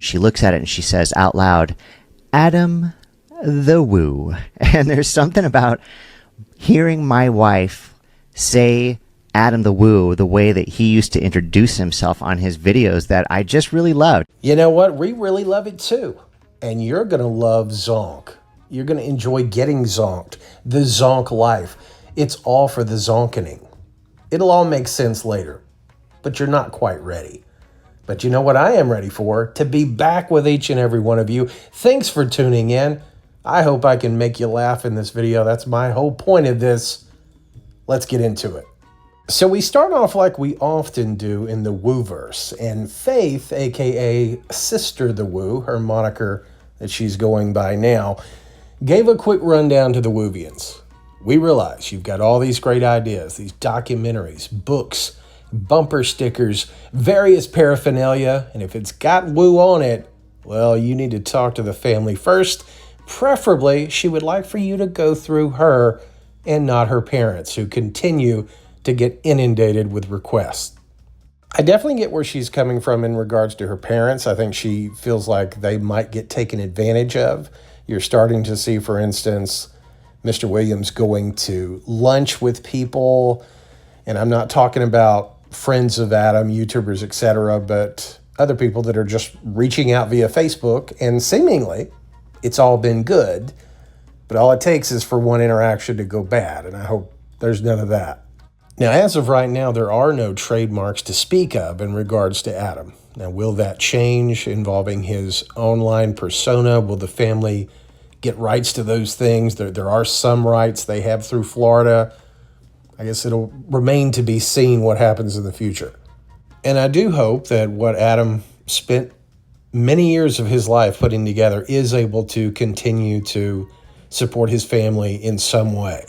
She looks at it and she says out loud, "Adam the Woo." And there's something about hearing my wife say Adam the Woo the way that he used to introduce himself on his videos that I just really loved. You know what? We really love it too. And you're going to love Zonk. You're going to enjoy getting zonked. The Zonk life. It's all for the zonkening. It'll all make sense later, but you're not quite ready. But you know what I am ready for? To be back with each and every one of you. Thanks for tuning in. I hope I can make you laugh in this video. That's my whole point of this. Let's get into it. So we start off like we often do in the Wooverse, and Faith, aka Sister the Woo, her moniker that she's going by now, gave a quick rundown to the Woovians. We realize you've got all these great ideas, these documentaries, books, bumper stickers, various paraphernalia, and if it's got woo on it, well, you need to talk to the family first. Preferably, she would like for you to go through her and not her parents, who continue to get inundated with requests. I definitely get where she's coming from in regards to her parents. I think she feels like they might get taken advantage of. You're starting to see, for instance, Mr. Williams going to lunch with people, and I'm not talking about friends of Adam, YouTubers, etc., but other people that are just reaching out via Facebook, and seemingly it's all been good, but all it takes is for one interaction to go bad, and I hope there's none of that. Now, as of right now, there are no trademarks to speak of in regards to Adam. Now, will that change involving his online persona? Will the family get rights to those things? There are some rights they have through Florida. I guess it'll remain to be seen what happens in the future. And I do hope that what Adam spent many years of his life putting together is able to continue to support his family in some way.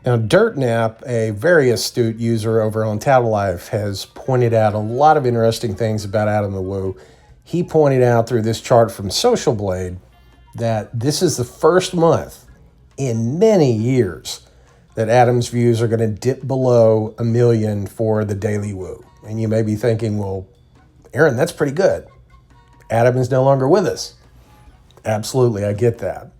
Now, DirtNap, a very astute user over on Tattle Life, has pointed out a lot of interesting things about Adam the Woo. He pointed out through this chart from Social Blade that this is the first month in many years that Adam's views are going to dip below 1 million for the Daily Woo. And you may be thinking, well, Aaron, that's pretty good. Adam is no longer with us. Absolutely, I get that.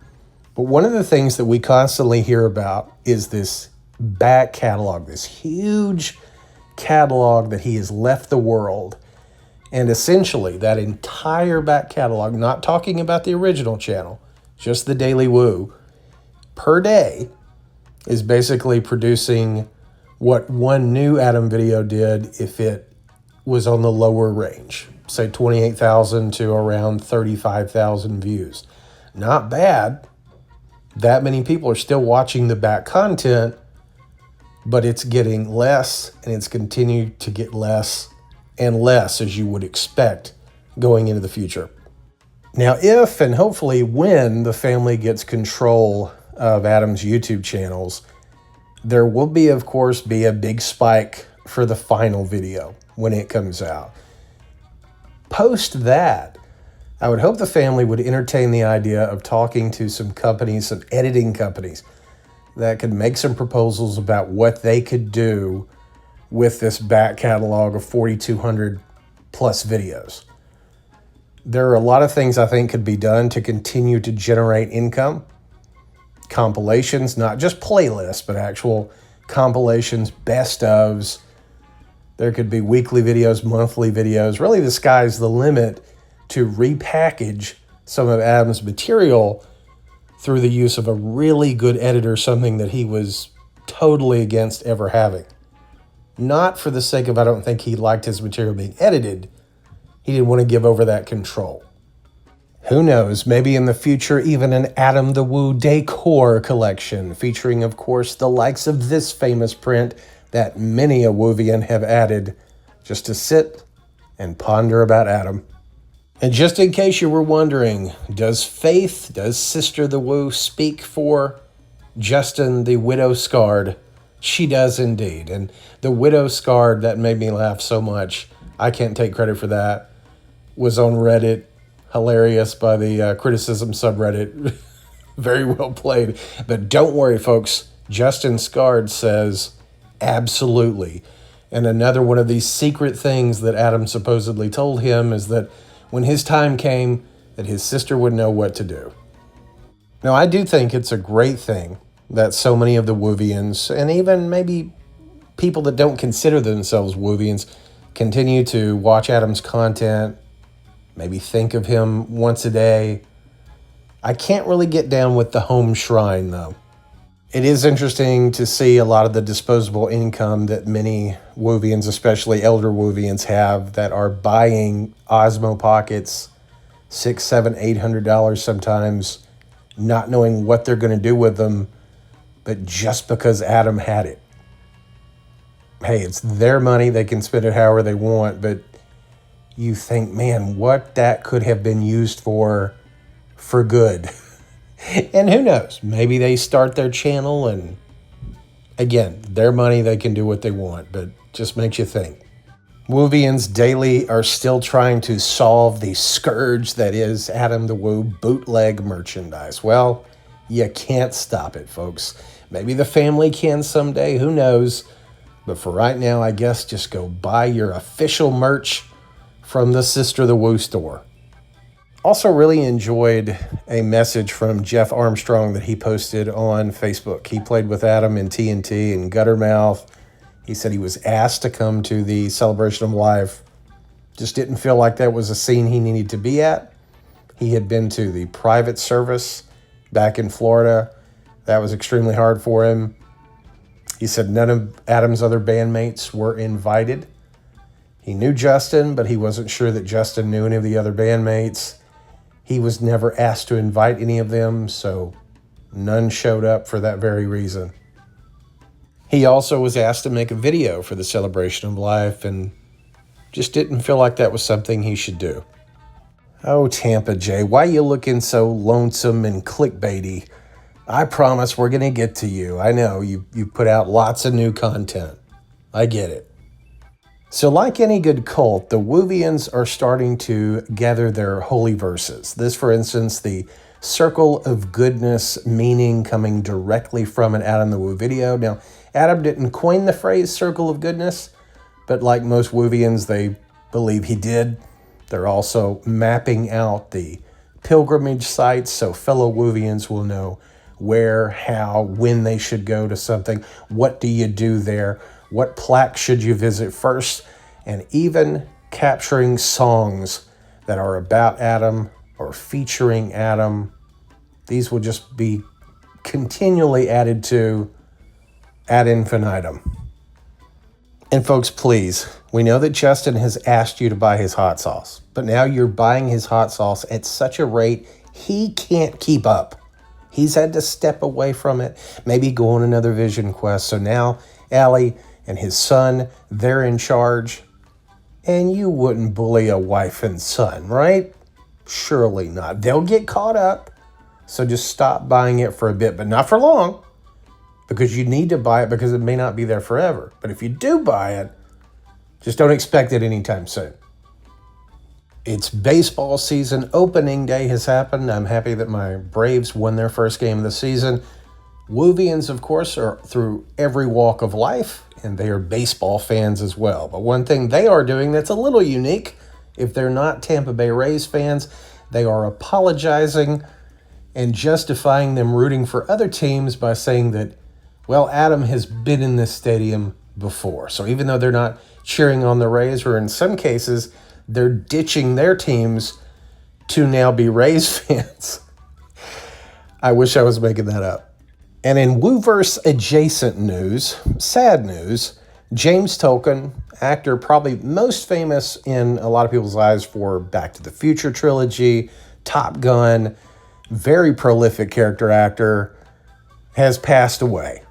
But one of the things that we constantly hear about is this back catalog, this huge catalog that he has left the world. And essentially, that entire back catalog, not talking about the original channel, just the Daily Woo, per day is basically producing what one new Adam video did if it was on the lower range, say 28,000 to around 35,000 views. Not bad. That many people are still watching the back content, but it's getting less, and it's continued to get less and less, as you would expect going into the future. Now, if and hopefully when the family gets control of Adam's YouTube channels, there will be, of course, a big spike for the final video when it comes out. Post that, I would hope the family would entertain the idea of talking to some companies, some editing companies, that could make some proposals about what they could do with this back catalog of 4,200 plus videos. There are a lot of things I think could be done to continue to generate income. Compilations, not just playlists, but actual compilations, best ofs. There could be weekly videos, monthly videos. Really, the sky's the limit to repackage some of Adam's material through the use of a really good editor, something that he was totally against ever having. Not for the sake of I don't think he liked his material being edited. He didn't want to give over that control. Who knows, maybe in the future even an Adam the Woo decor collection featuring, of course, the likes of this famous print that many a Woovian have added just to sit and ponder about Adam. And just in case you were wondering, does Sister the Woo speak for Justin the Widow Scarred? She does indeed. And the Widow Scarred, that made me laugh so much, I can't take credit for that, was on Reddit, hilarious by the criticism subreddit. Very well played. But don't worry, folks. Justin Scarred says, absolutely. And another one of these secret things that Adam supposedly told him is that when his time came, that his sister would know what to do. Now, I do think it's a great thing that so many of the Woovians, and even maybe people that don't consider themselves Woovians, continue to watch Adam's content, maybe think of him once a day. I can't really get down with the home shrine, though. It is interesting to see a lot of the disposable income that many Woovians, especially elder Woovians, have that are buying Osmo Pockets, $600, $700, $800 sometimes, not knowing what they're going to do with them, but just because Adam had it. Hey, it's their money. They can spend it however they want, but you think, man, what that could have been used for good. And who knows? Maybe they start their channel and, again, their money, they can do what they want, but just makes you think. Woovians daily are still trying to solve the scourge that is Adam the Woo bootleg merchandise. Well, you can't stop it, folks. Maybe the family can someday, who knows? But for right now, I guess just go buy your official merch from the Sister the Woo store. Also really enjoyed a message from Jeff Armstrong that he posted on Facebook. He played with Adam in TNT and Guttermouth. He said he was asked to come to the Celebration of Life. Just didn't feel like that was a scene he needed to be at. He had been to the private service back in Florida. That was extremely hard for him. He said none of Adam's other bandmates were invited. He knew Justin, but he wasn't sure that Justin knew any of the other bandmates. He was never asked to invite any of them, so none showed up for that very reason. He also was asked to make a video for the Celebration of Life and just didn't feel like that was something he should do. Oh, Tampa Jay, why you looking so lonesome and clickbaity? I promise we're going to get to you. I know you put out lots of new content. I get it. So like any good cult, the Woovians are starting to gather their holy verses. This, for instance, the circle of goodness meaning coming directly from an Adam the Woo video. Now, Adam didn't coin the phrase circle of goodness, but like most Woovians, they believe he did. They're also mapping out the pilgrimage sites so fellow Woovians will know where, how, when they should go to something. What do you do there? What plaque should you visit first? And even capturing songs that are about Adam or featuring Adam. These will just be continually added to ad infinitum. And folks, please, we know that Justin has asked you to buy his hot sauce, but now you're buying his hot sauce at such a rate he can't keep up. He's had to step away from it, maybe go on another vision quest. So now Allie and his son, they're in charge. And you wouldn't bully a wife and son, right? Surely not. They'll get caught up. So just stop buying it for a bit, but not for long. Because you need to buy it because it may not be there forever. But if you do buy it, just don't expect it anytime soon. It's baseball season. Opening day has happened. I'm happy that my Braves won their first game of the season. Woovians, of course, are through every walk of life, and they are baseball fans as well. But one thing they are doing that's a little unique, if they're not Tampa Bay Rays fans, they are apologizing and justifying them rooting for other teams by saying that, well, Adam has been in this stadium before. So even though they're not cheering on the Rays, or in some cases, they're ditching their teams to now be Rays fans. I wish I was making that up. And in Wooverse adjacent news, sad news, James Tolkien, actor probably most famous in a lot of people's eyes for Back to the Future trilogy, Top Gun, very prolific character actor, has passed away.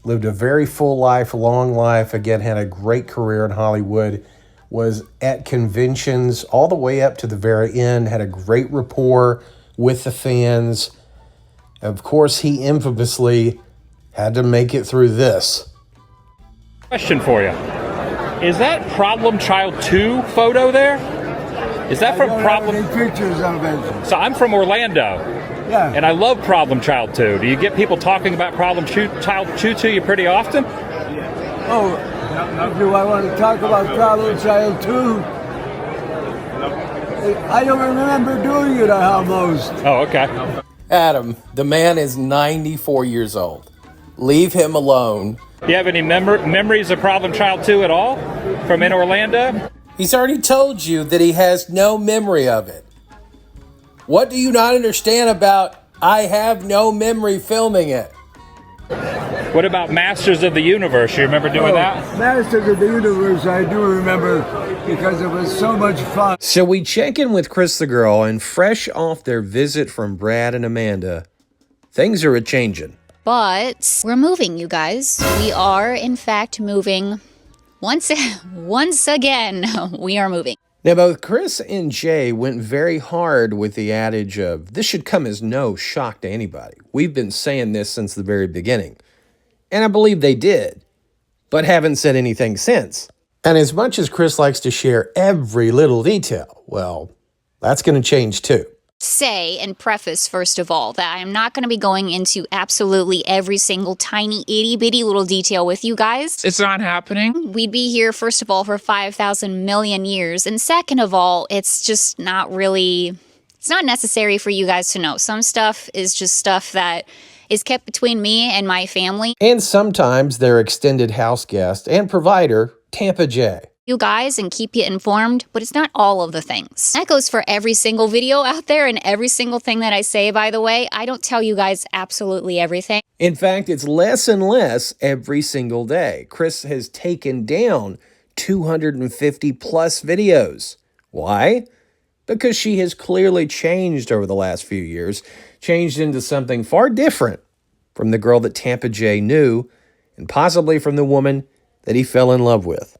Lived a very full life, long life, again, had a great career in Hollywood, was at conventions all the way up to the very end, had a great rapport with the fans. Of course, he infamously had to make it through this. Question for you. Is that Problem Child 2 photo there? Is that from Problem... pictures of it. So I'm from Orlando. Yeah. And I love Problem Child 2. Do you get people talking about Problem Child 2 to you pretty often? Oh, do I want to talk about Problem Child 2? I don't remember doing it almost. Oh, okay. Adam, the man is 94 years old. Leave him alone. Do you have any memories of Problem Child 2 at all from in Orlando? He's already told you that he has no memory of it. What do you not understand about I have no memory filming it? What about Masters of the Universe? You remember doing that? Masters of the Universe, I do remember because it was so much fun. So we check in with Cris the Girl, and fresh off their visit from Brad and Amanda, things are a-changin'. But we're moving, you guys. We are, in fact, moving. Once again, we are moving. Now, both Cris and Jay went very hard with the adage of, this should come as no shock to anybody. We've been saying this since the very beginning. And I believe they did, but haven't said anything since. And as much as Cris likes to share every little detail, well, that's going to change too. Say and preface, first of all, that I'm not going to be going into absolutely every single tiny itty bitty little detail with you guys. It's not happening. We'd be here, first of all, for 5,000 million years. And second of all, it's just not really, it's not necessary for you guys to know. Some stuff is just stuff that is kept between me and my family. And sometimes their extended house guest and provider, Tampa Jay. You guys and keep you informed, but it's not all of the things. That goes for every single video out there and every single thing that I say, by the way. I don't tell you guys absolutely everything. In fact, it's less and less every single day. Cris has taken down 250 plus videos. Why? Because she has clearly changed over the last few years, changed into something far different from the girl that Tampa Jay knew, and possibly from the woman that he fell in love with.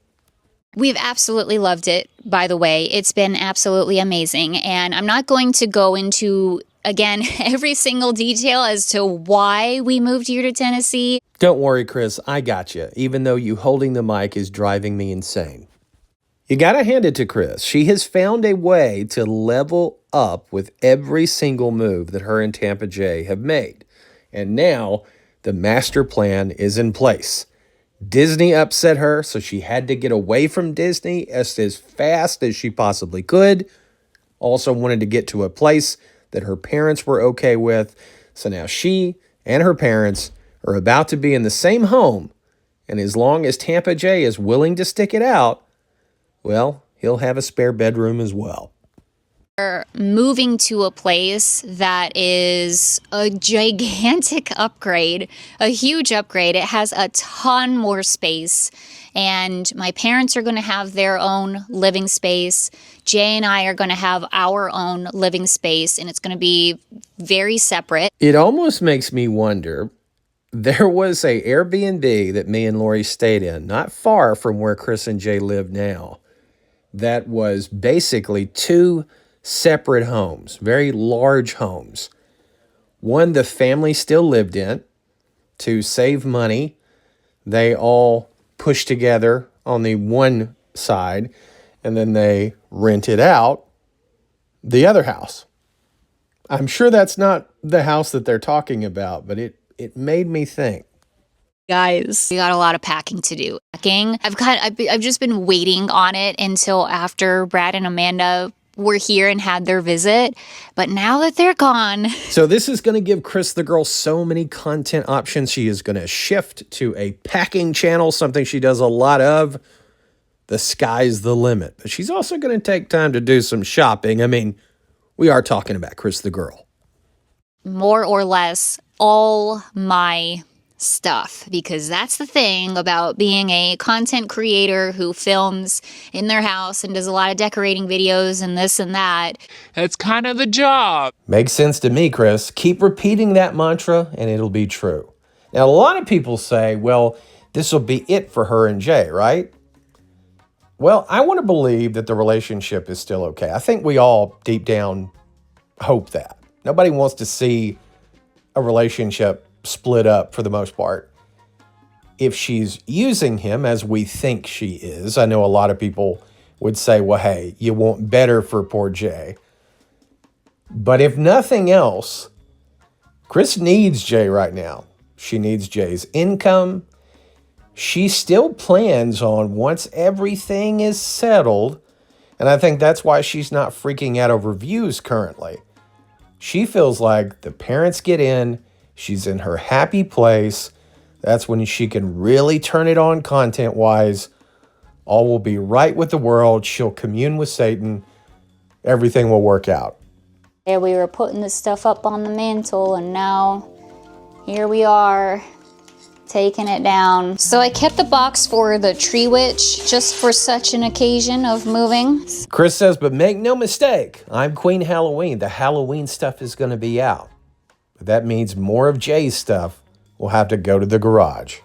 We've absolutely loved it, by the way. It's been absolutely amazing. And I'm not going to go into, again, every single detail as to why we moved here to Tennessee. Don't worry, Cris, I got you, even though you holding the mic is driving me insane. You gotta hand it to Cris. She has found a way to level up with every single move that her and Tampa Jay have made. And now the master plan is in place. Disney upset her, so she had to get away from Disney as fast as she possibly could. Also wanted to get to a place that her parents were okay with. So now she and her parents are about to be in the same home. And as long as Tampa Jay is willing to stick it out, well, he'll have a spare bedroom as well. We're moving to a place that is a gigantic upgrade, a huge upgrade. It has a ton more space, and my parents are going to have their own living space. Jay and I are going to have our own living space, and it's going to be very separate. It almost makes me wonder, there was a Airbnb that me and Lori stayed in, not far from where Cris and Jay live now, that was basically two separate homes, very large homes. One the family still lived in. To save money, they all pushed together on the one side, and then they rented out the other house. I'm sure that's not the house that they're talking about, but it made me think. Guys, we got a lot of packing to do. I've just been waiting on it until after Brad and Amanda were here and had their visit, but now that they're gone. So this is going to give Cris the Girl so many content options. She is going to shift to a packing channel, something she does a lot of. The sky's the limit. But she's also going to take time to do some shopping. I mean, we are talking about Cris the Girl. More or less all my stuff, because that's the thing about being a content creator who films in their house and does a lot of decorating videos and this and that. That's kind of the job. Makes sense to me, Cris. Keep repeating that mantra and it'll be true. Now, a lot of people say, well, this will be it for her and Jay, right? Well, I want to believe that the relationship is still okay. I think we all deep down hope that. Nobody wants to see a relationship split up for the most part. If she's using him as we think she is, I know a lot of people would say, well, hey, you want better for poor Jay. But if nothing else, Cris needs Jay right now. She needs Jay's income. She still plans on, once everything is settled, And I think that's why she's not freaking out over views currently. She feels like the parents get in, she's in her happy place. That's when she can really turn it on content-wise. All will be right with the world. She'll commune with Satan. Everything will work out. Yeah, we were putting this stuff up on the mantle, and now here we are taking it down. So I kept the box for the tree witch just for such an occasion of moving. Cris says, but make no mistake, I'm Queen Halloween. The Halloween stuff is going to be out. But that means more of Jay's stuff will have to go to the garage.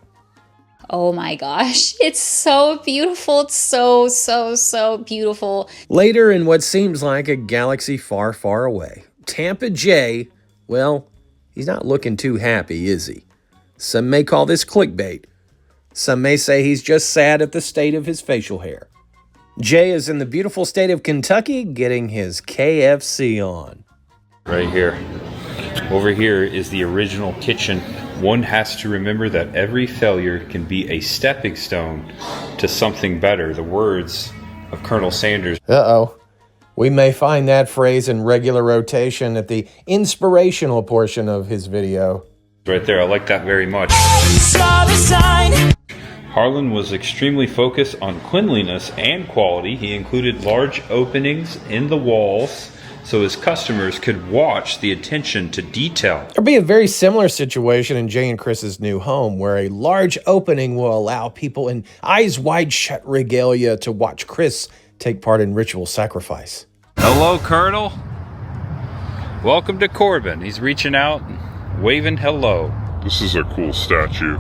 Oh my gosh, it's so beautiful. It's so beautiful. Later in what seems like a galaxy far, far away, Tampa Jay, well, he's not looking too happy, is he? Some may call this clickbait. Some may say he's just sad at the state of his facial hair. Jay is in the beautiful state of Kentucky getting his KFC on. Right here. Over here is the original kitchen. One has to remember that every failure can be a stepping stone to something better. The words of Colonel Sanders. Uh-oh. We may find that phrase in regular rotation at the inspirational portion of his video. Right there, I like that very much. Harlan was extremely focused on cleanliness and quality. He included large openings in the walls so his customers could watch the attention to detail. There'll be a very similar situation in Jay and Chris's new home where a large opening will allow people in eyes wide shut regalia to watch Cris take part in ritual sacrifice. Hello, Colonel. Welcome to Corbin. He's reaching out and waving hello. This is a cool statue.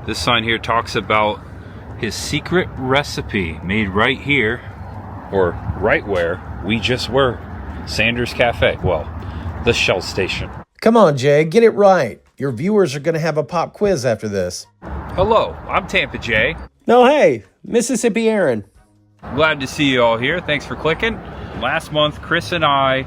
This sign here talks about his secret recipe made right here, or right where we just were, Sanders Cafe. Well, the Shell Station. Come on, Jay, get it right. Your viewers are going to have a pop quiz after this. Hello, I'm Tampa Jay. No, hey, Mississippi Aaron. Glad to see you all here. Thanks for clicking. Last month, Cris and I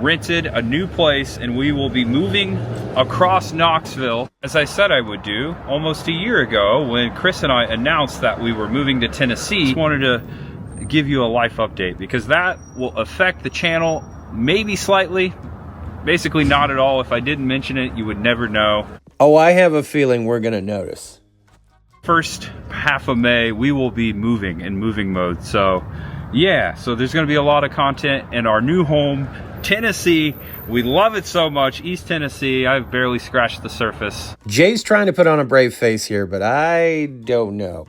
rented a new place, and we will be moving across Knoxville, as I said I would do almost a year ago when Cris and I announced that we were moving to Tennessee. Just wanted to give you a life update because that will affect the channel maybe slightly, basically not at all. If I didn't mention it, you would never know. Oh, I have a feeling we're going to notice. First half of May, we will be moving in moving mode. So yeah, so there's going to be a lot of content in our new home, Tennessee. We love it so much. East Tennessee, I've barely scratched the surface. Jay's trying to put on a brave face here, but I don't know.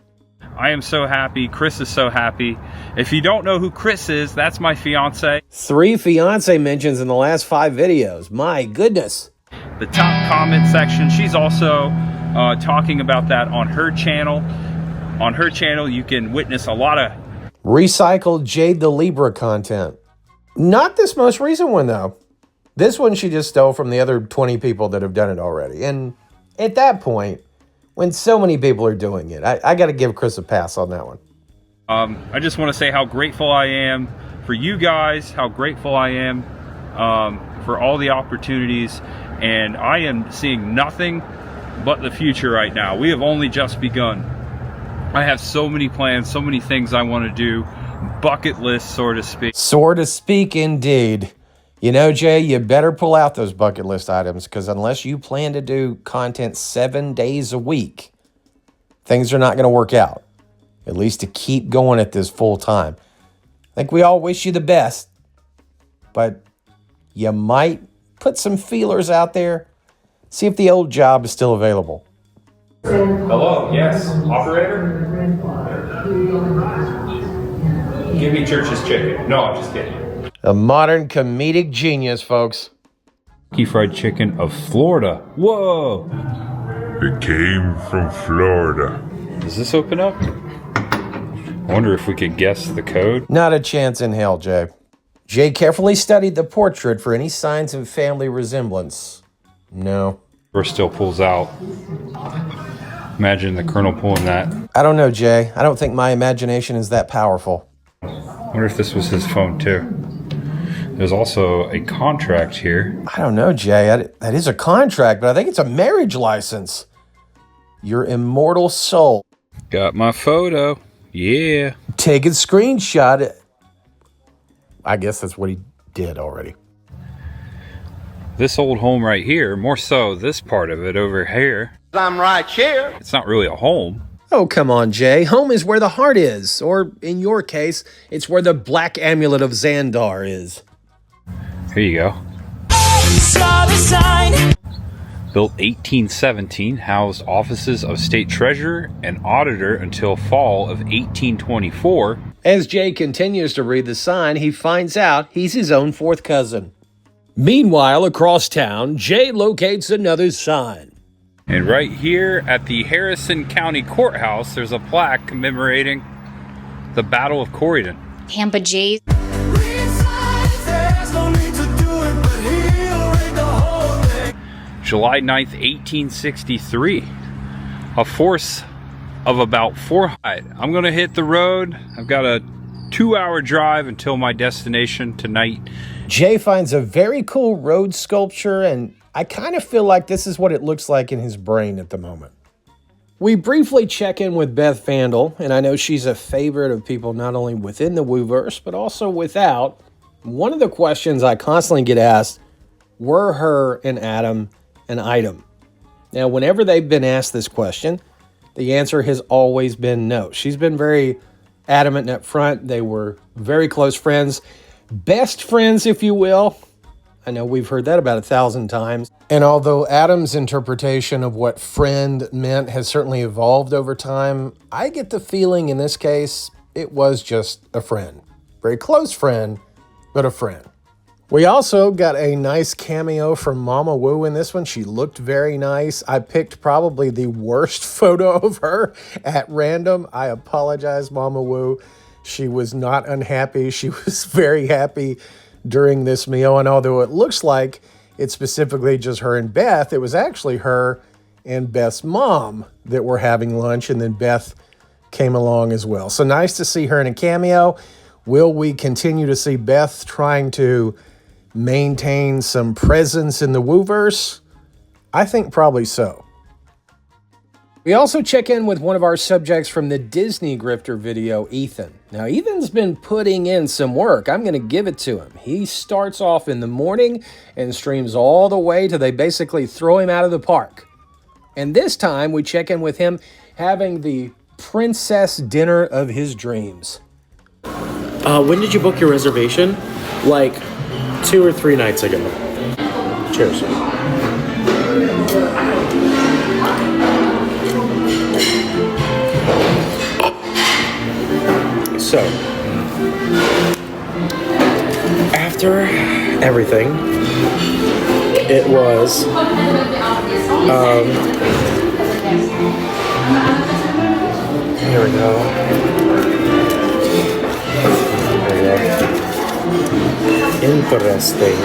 I am so happy. Cris is so happy. If you don't know who Cris is, that's my fiance. 3 fiance mentions in the last 5 videos. My goodness. The top comment section, she's also talking about that on her channel. On her channel, you can witness a lot of recycled Jade the Libra content. Not this most recent one, though. This one she just stole from the other 20 people that have done it already. And at that point, when so many people are doing it, I got to give Cris a pass on that one. I just want to say how grateful I am for you guys, how grateful I am for all the opportunities. And I am seeing nothing but the future right now. We have only just begun. I have so many plans, so many things I want to do. Bucket list, so to speak. So to speak, indeed. You know, Jay, you better pull out those bucket list items because unless you plan to do content 7 days a week, things are not going to work out. At least to keep going at this full time. I think we all wish you the best, but you might put some feelers out there. See if the old job is still available. Hello, yes, operator? Give me Church's chicken. No, I'm just kidding. A modern comedic genius, folks. Kentucky Fried Chicken of Florida. Whoa! It came from Florida. Does this open up? I wonder if we could guess the code. Not a chance in hell, Jay. Jay carefully studied the portrait for any signs of family resemblance. No. Or still pulls out. Imagine the Colonel pulling that. I don't know, Jay. I don't think my imagination is that powerful. I wonder if this was his phone, too. There's also a contract here. I don't know, Jay. That is a contract, but I think it's a marriage license. your immortal soul. Got my photo. Yeah. Take a screenshot. I guess that's what he did already. This old home right here, more so this part of it over here. I'm right here. It's not really a home. Oh, come on, Jay. Home is where the heart is. Or, in your case, it's where the black amulet of Xandar is. Here you go. Built 1817, housed offices of state treasurer and auditor until fall of 1824. As Jay continues to read the sign, he finds out he's his own fourth cousin. Meanwhile, across town, Jay locates another sign. And right here at the Harrison County Courthouse, there's a plaque commemorating the Battle of Corydon. Tampa Jay. July 9th, 1863. A force of about 400. I'm going to hit the road. I've got a 2-hour drive until my destination tonight. Jay finds a very cool road sculpture, and I kind of feel like this is what it looks like in his brain at the moment. We briefly check in with Beth Vandal, and I know she's a favorite of people not only within the Wooverse, but also without. One of the questions I constantly get asked, were her and Adam an item? Now, whenever they've been asked this question, the answer has always been no. She's been very adamant and upfront. They were very close friends, best friends, if you will. I know we've heard that about 1,000 times. And although Adam's interpretation of what friend meant has certainly evolved over time, I get the feeling in this case, it was just a friend. Very close friend, but a friend. We also got a nice cameo from Mama Woo in this one. She looked very nice. I picked probably the worst photo of her at random. I apologize, Mama Woo. She was not unhappy. She was very happy during this meal. And although it looks like it's specifically just her and Beth, it was actually her and Beth's mom that were having lunch. And then Beth came along as well. So nice to see her in a cameo. Will we continue to see Beth trying to maintain some presence in the Wooverse? I think probably so. We also check in with one of our subjects from the Disney Grifter video, Ethan. Now, Ethan's been putting in some work. I'm going to give it to him. He starts off in the morning and streams all the way till they basically throw him out of the park. And this time, we check in with him having the princess dinner of his dreams. When did you book your reservation? Like 2 or 3 nights ago. Cheers. So, after everything, it was, here we go. Interesting.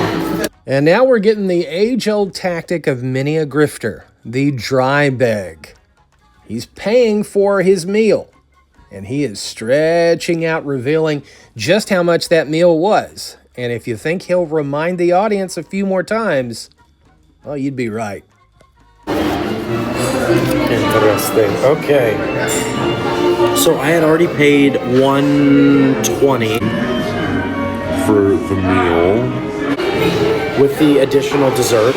And now we're getting the age-old tactic of many a grifter, the dry beg. He's paying for his meal, and he is stretching out, revealing just how much that meal was. And if you think he'll remind the audience a few more times, well, you'd be right. Interesting. Okay. So I had already paid $120 For the meal. with the additional dessert.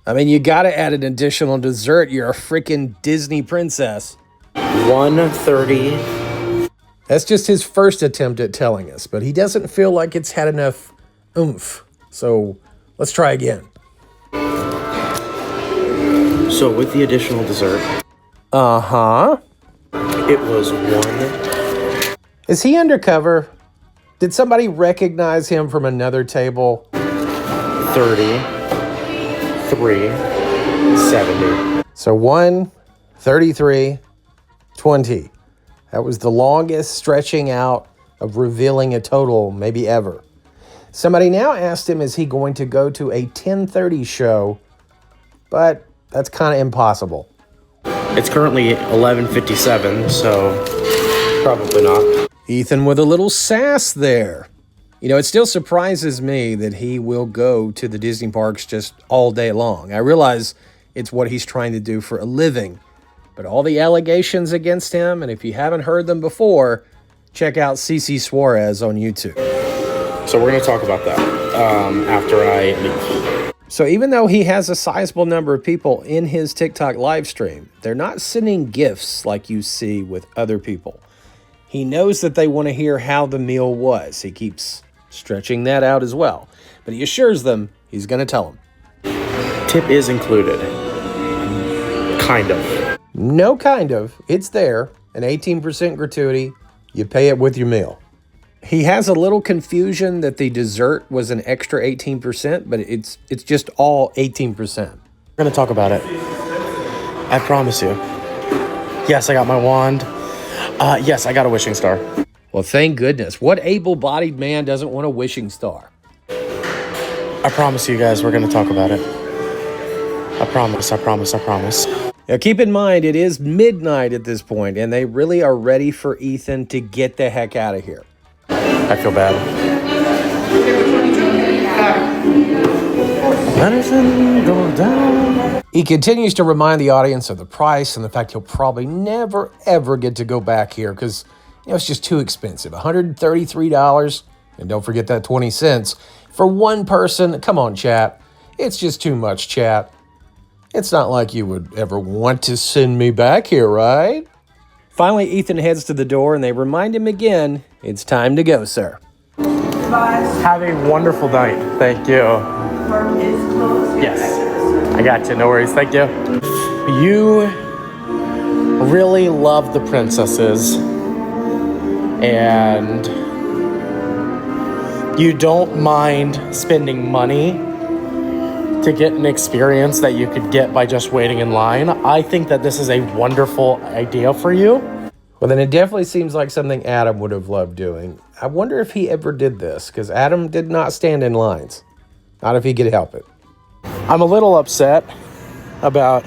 I mean, you gotta add an additional dessert. You're a freaking Disney princess. $130. That's just his first attempt at telling us, but he doesn't feel like it's had enough oomph. So let's try again. So with the additional dessert, Uh-huh. it was $130. Is he undercover? Did somebody recognize him from another table? 370. So 1, 33, 20. That was the longest stretching out of revealing a total maybe ever. Somebody now asked him, is he going to go to a 10:30 show? But that's kind of impossible. It's currently 11:57, so probably not. Ethan with a little sass there. You know, it still surprises me that he will go to the Disney parks just all day long. I realize it's what he's trying to do for a living, But all the allegations against him, and if you haven't heard them before, check out CC Suarez on YouTube. So we're going to talk about that after I leave. So even though he has a sizable number of people in his TikTok live stream, they're not sending gifts like you see with other people. He knows that they want to hear how the meal was. He keeps stretching that out as well. But he assures them he's going to tell them. Tip is included. Kind of. No kind of. It's there. An 18% gratuity. You pay it with your meal. He has a little confusion that the dessert was an extra 18%, but it's just all 18%. We're going to talk about it. I promise you. Yes, I got my wand. Yes, I got a wishing star. Well, thank goodness. What able-bodied man doesn't want a wishing star? I promise you guys we're going to talk about it. I promise. Now, keep in mind, it is midnight at this point, and they really are ready for Ethan to get the heck out of here. I feel bad. Medicine go down. He continues to remind the audience of the price and the fact he'll probably never, ever get to go back here because, it's just too expensive. $133, and don't forget that 20 cents for one person. Come on, chat. It's just too much, chat. It's not like you would ever want to send me back here, right? Finally, Ethan heads to the door, and they remind him again, it's time to go, sir. Have a wonderful night. Thank you. Yes. I got you. No worries. Thank you. You really love the princesses, and you don't mind spending money to get an experience that you could get by just waiting in line. I think that this is a wonderful idea for you. Well, then it definitely seems like something Adam would have loved doing. I wonder if he ever did this, because Adam did not stand in lines. Not if he could help it. I'm a little upset about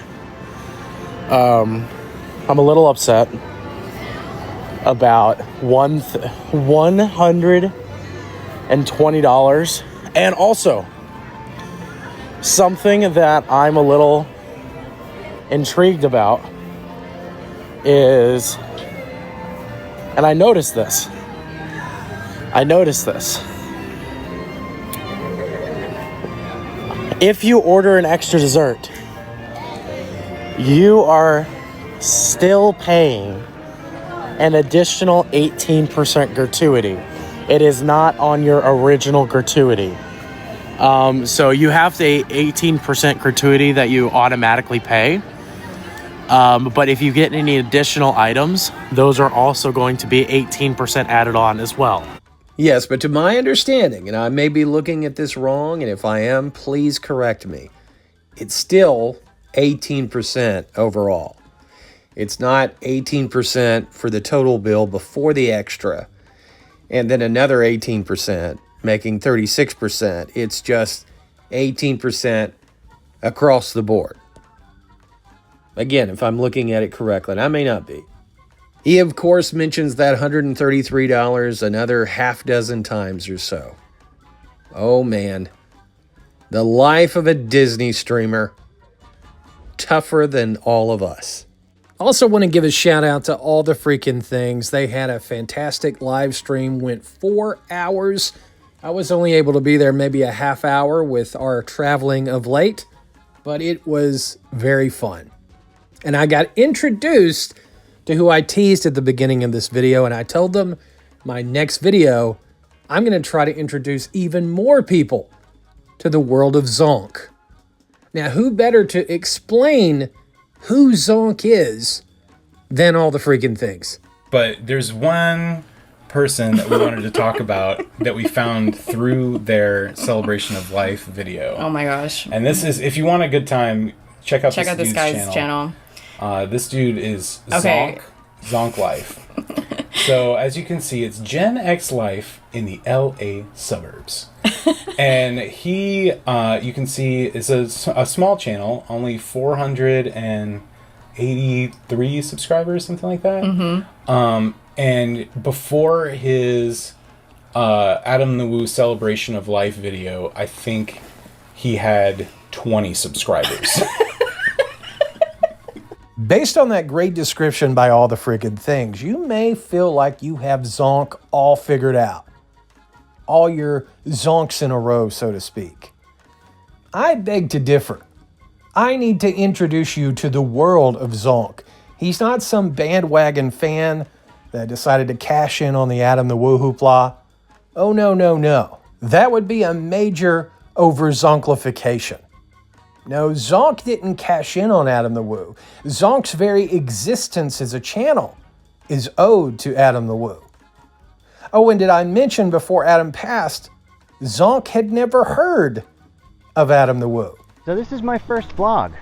$120, and also something that I'm a little intrigued about is, and I noticed this. If you order an extra dessert, you are still paying an additional 18% gratuity. It is not on your original gratuity. So you have the 18% gratuity that you automatically pay. But if you get any additional items, those are also going to be 18% added on as well. Yes, but to my understanding, and I may be looking at this wrong, and if I am, please correct me. It's still 18% overall. It's not 18% for the total bill before the extra, and then another 18%, making 36%. It's just 18% across the board. Again, if I'm looking at it correctly, and I may not be. He, of course, mentions that $133 another half dozen times or so. Oh, man. The life of a Disney streamer. Tougher than all of us. Also want to give a shout out to All the Freaking Things. They had a fantastic live stream, went 4 hours. I was only able to be there maybe a half hour with our traveling of late, but it was very fun. And I got introduced to who I teased at the beginning of this video, and I told them my next video, I'm going to try to introduce even more people to the world of Zonk. Now, who better to explain who Zonk is than All the Freaking Things? But there's one person that we wanted to talk about that we found through their Celebration of Life video. Oh my gosh. And this is, if you want a good time, check out this guy's channel. This dude is Okay. Zonk Life. So as you can see, it's Gen X life in the LA suburbs. And he, you can see, is a small channel, only 483 subscribers, something like that. Mm-hmm. And before his Adam the Woo Celebration of Life video, I think he had 20 subscribers. Based on that great description by All the Freaking Things, you may feel like you have Zonk all figured out. All your Zonks in a row, so to speak. I beg to differ. I need to introduce you to the world of Zonk. He's not some bandwagon fan that decided to cash in on the Adam the Woo hoopla. Oh, no, no, no. That would be a major over-Zonklification. No, Zonk didn't cash in on Adam the Woo. Zonk's very existence as a channel is owed to Adam the Woo. Oh, and did I mention before Adam passed, Zonk had never heard of Adam the Woo. So this is my first vlog.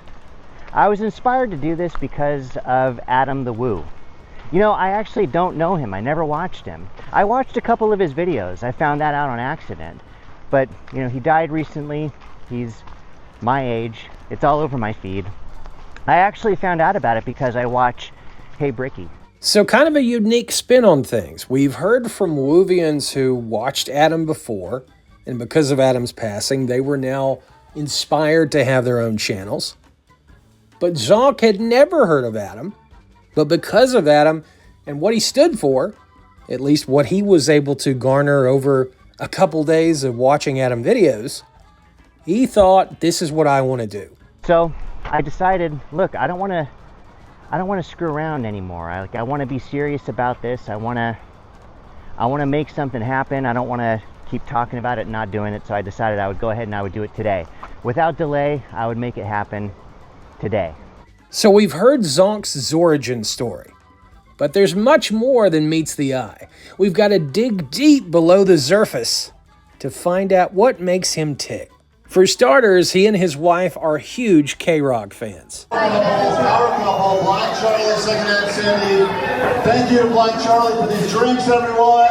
I was inspired to do this because of Adam the Woo. You know, I actually don't know him. I never watched him. I watched a couple of his videos. I found that out on accident. But, you know, he died recently. He's my age. It's all over my feed. I actually found out about it because I watch Hey Bricky. So kind of a unique spin on things. We've heard from Woovians who watched Adam before, and because of Adam's passing, they were now inspired to have their own channels. But Zonk had never heard of Adam, but because of Adam and what he stood for, at least what he was able to garner over a couple days of watching Adam videos, he thought, this is what I want to do. So I decided, look, I don't want to screw around anymore. I want to be serious about this. I want to make something happen. I don't want to keep talking about it and not doing it. So I decided I would go ahead and I would do it today. Without delay, I would make it happen today. So we've heard Zonk's origin story, but there's much more than meets the eye. We've got to dig deep below the surface to find out what makes him tick. For starters, he and his wife are huge K-Rock fans. Power couple, Black Charlie, second Cindy. Thank you to Black Charlie for these drinks, everyone.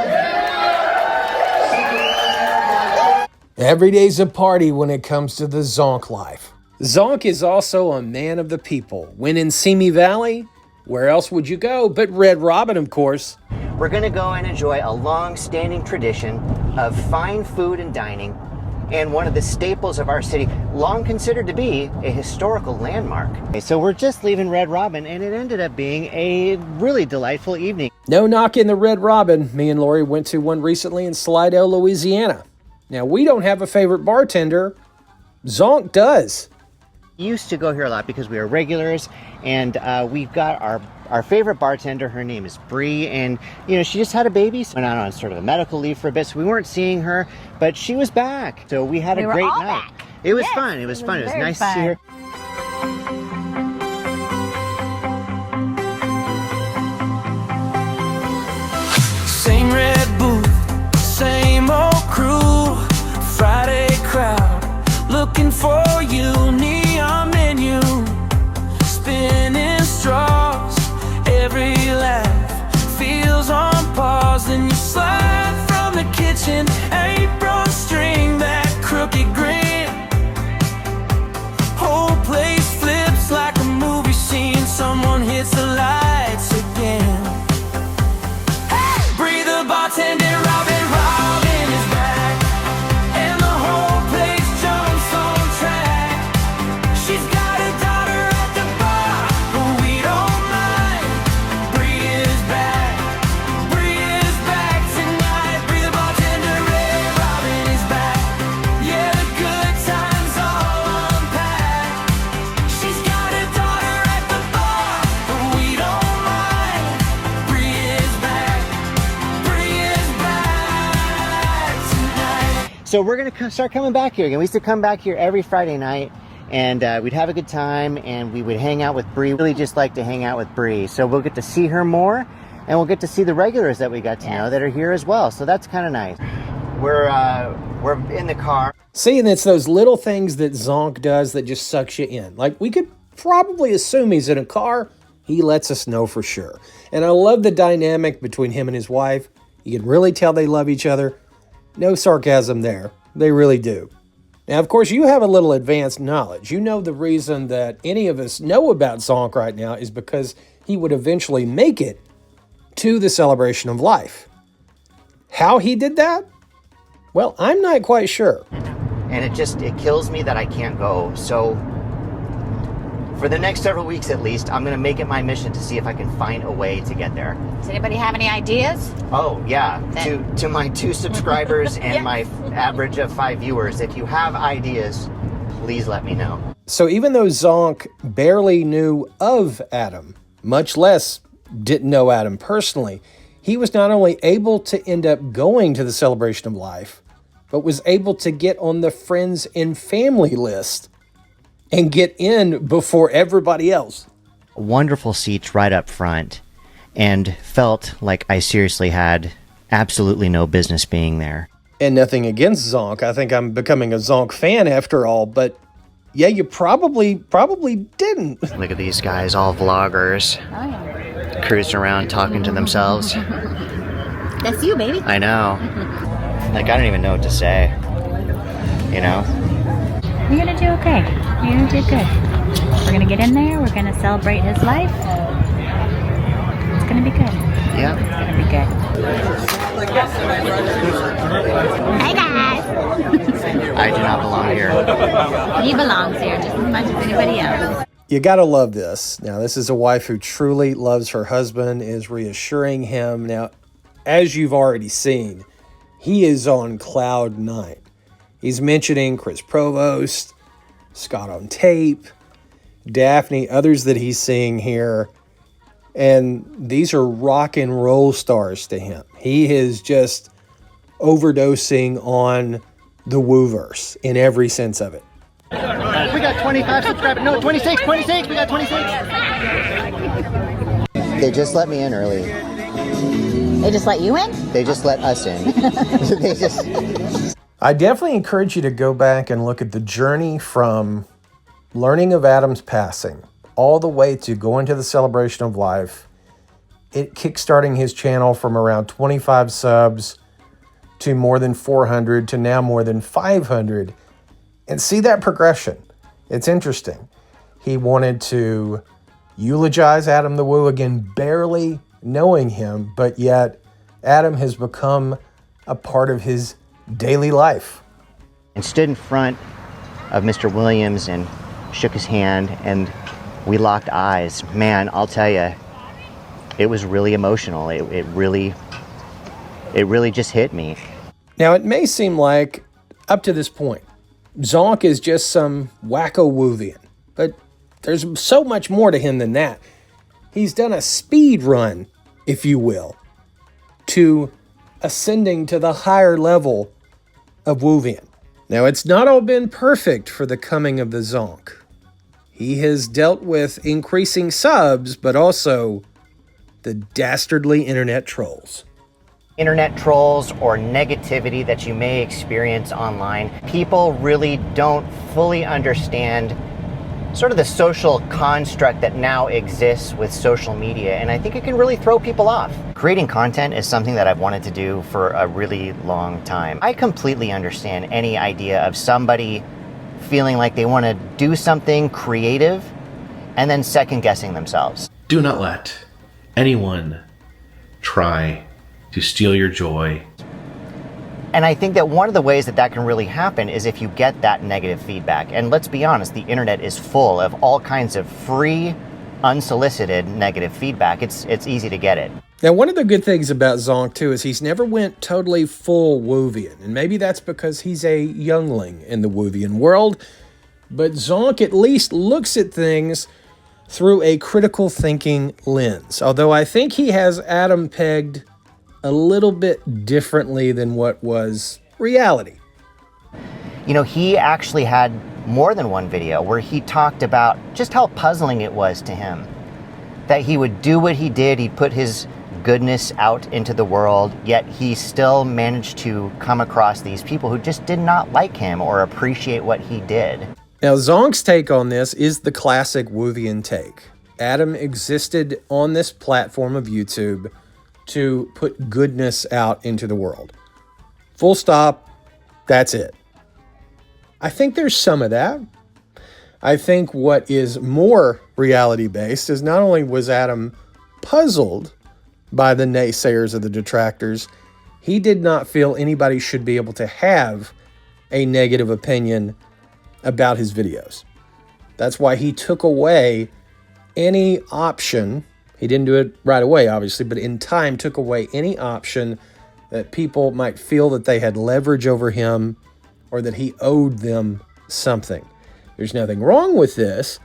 Every day's a party when it comes to the Zonk life. Zonk is also a man of the people. When in Simi Valley, where else would you go but Red Robin, of course? We're going to go and enjoy a long-standing tradition of fine food and dining, and one of the staples of our city, long considered to be a historical landmark. So we're just leaving Red Robin, and it ended up being a really delightful evening. No knock in the Red Robin. Me and Lori went to one recently in Slidell, Louisiana. Now, we don't have a favorite bartender. Zonk does. Used to go here a lot because we are regulars, and we've got our favorite bartender. Her name is Bree, and you know, she just had a baby, so went out on sort of a medical leave for a bit, so we weren't seeing her, but she was back, so we had a great night. It was fun. It was fun. It was nice to see her. Same red booth, same old crew, Friday crowd, looking for you, neon menu, spinning straws, every laugh feels on pause, and you slide from the kitchen apron, string that crooked grin, whole place flips like a movie scene, someone hits the lights again. Breathe the bartender, Robin is back, and the whole place jumps on track. She's got a daughter at the bar, but we don't mind. Bree is back tonight. Breathe the bartender, Robin is back. Yeah, the good times all unpacked. She's got a daughter at the bar, but we don't mind. Bree is back tonight. So we're going to start coming back here again. We used to come back here every Friday night, and we'd have a good time, and we would hang out with Bree. Really just like to hang out with Bree. So we'll get to see her more, and we'll get to see the regulars that we got to know that are here as well. So that's kind of nice. We're in the car. See, and it's those little things that Zonk does that just sucks you in. Like, we could probably assume he's in a car. He lets us know for sure. And I love the dynamic between him and his wife. You can really tell they love each other. No sarcasm there. They really do. Now, of course, you have a little advanced knowledge. You know the reason that any of us know about Zonk right now is because he would eventually make it to the celebration of life. How he did that? Well, I'm not quite sure. And it kills me that I can't go. So For the next several weeks at least, I'm going to make it my mission to see if I can find a way to get there. Does anybody have any ideas? Oh, yeah. To my 2 subscribers and my average of 5 viewers, if you have ideas, please let me know. So even though Zonk barely knew of Adam, much less didn't know Adam personally, he was not only able to end up going to the Celebration of Life, but was able to get on the friends and family list and get in before everybody else. Wonderful seats right up front, and felt like I seriously had absolutely no business being there. And nothing against Zonk. I think I'm becoming a Zonk fan after all, but yeah, you probably didn't. Look at these guys, all vloggers, cruising around talking to themselves. That's you, baby. I know. Like, I don't even know what to say, you know? You're gonna do okay. You're gonna do good. We're gonna get in there. We're gonna celebrate his life. It's gonna be good. Yeah. It's gonna be good. Hey guys. I do not belong here. He belongs here just as much as anybody else. You gotta love this. Now, this is a wife who truly loves her husband, is reassuring him. Now, as you've already seen, he is on cloud 9. He's mentioning Chris Provost, Scott on Tape, Daphne, others that he's seeing here. And these are rock and roll stars to him. He is just overdosing on the Wooverse in every sense of it. We got 25 subscribers. No, 26. We got 26. They just let me in early. They just let you in? They just let us in. I definitely encourage you to go back and look at the journey from learning of Adam's passing all the way to going to the Celebration of Life. It kickstarting his channel from around 25 subs to more than 400 to now more than 500. And see that progression. It's interesting. He wanted to eulogize Adam the Woo, again, barely knowing him, but yet Adam has become a part of his daily life. And stood in front of Mr. Williams and shook his hand, and we locked eyes. Man, I'll tell you, it was really emotional. It really just hit me. Now, it may seem like, up to this point, Zonk is just some wacko Woovian, but there's so much more to him than that. He's done a speed run, if you will, to ascending to the higher level of Woovian. Now, it's not all been perfect for the coming of the Zonk. He has dealt with increasing subs, but also the dastardly internet trolls. Internet trolls or negativity that you may experience online, people really don't fully understand sort of the social construct that now exists with social media, and I think it can really throw people off. Creating content is something that I've wanted to do for a really long time. I completely understand any idea of somebody feeling like they want to do something creative and then second guessing themselves. Do not let anyone try to steal your joy. And I think that one of the ways that that can really happen is if you get that negative feedback. And let's be honest, the internet is full of all kinds of free, unsolicited negative feedback. It's easy to get it. Now, one of the good things about Zonk, too, is he's never went totally full Woovian. And maybe that's because he's a youngling in the Woovian world. But Zonk at least looks at things through a critical thinking lens. Although I think he has Adam pegged a little bit differently than what was reality. You know, he actually had more than one video where he talked about just how puzzling it was to him that he would do what he did. He'd put his goodness out into the world, yet he still managed to come across these people who just did not like him or appreciate what he did. Now, Zonk's take on this is the classic Woovian take. Adam existed on this platform of YouTube to put goodness out into the world. Full stop. That's it. I think there's some of that. I think what is more reality-based is not only was Adam puzzled by the naysayers of the detractors, he did not feel anybody should be able to have a negative opinion about his videos. That's why he took away any option. He didn't do it right away, obviously, but in time took away any option that people might feel that they had leverage over him or that he owed them something. There's nothing wrong with this,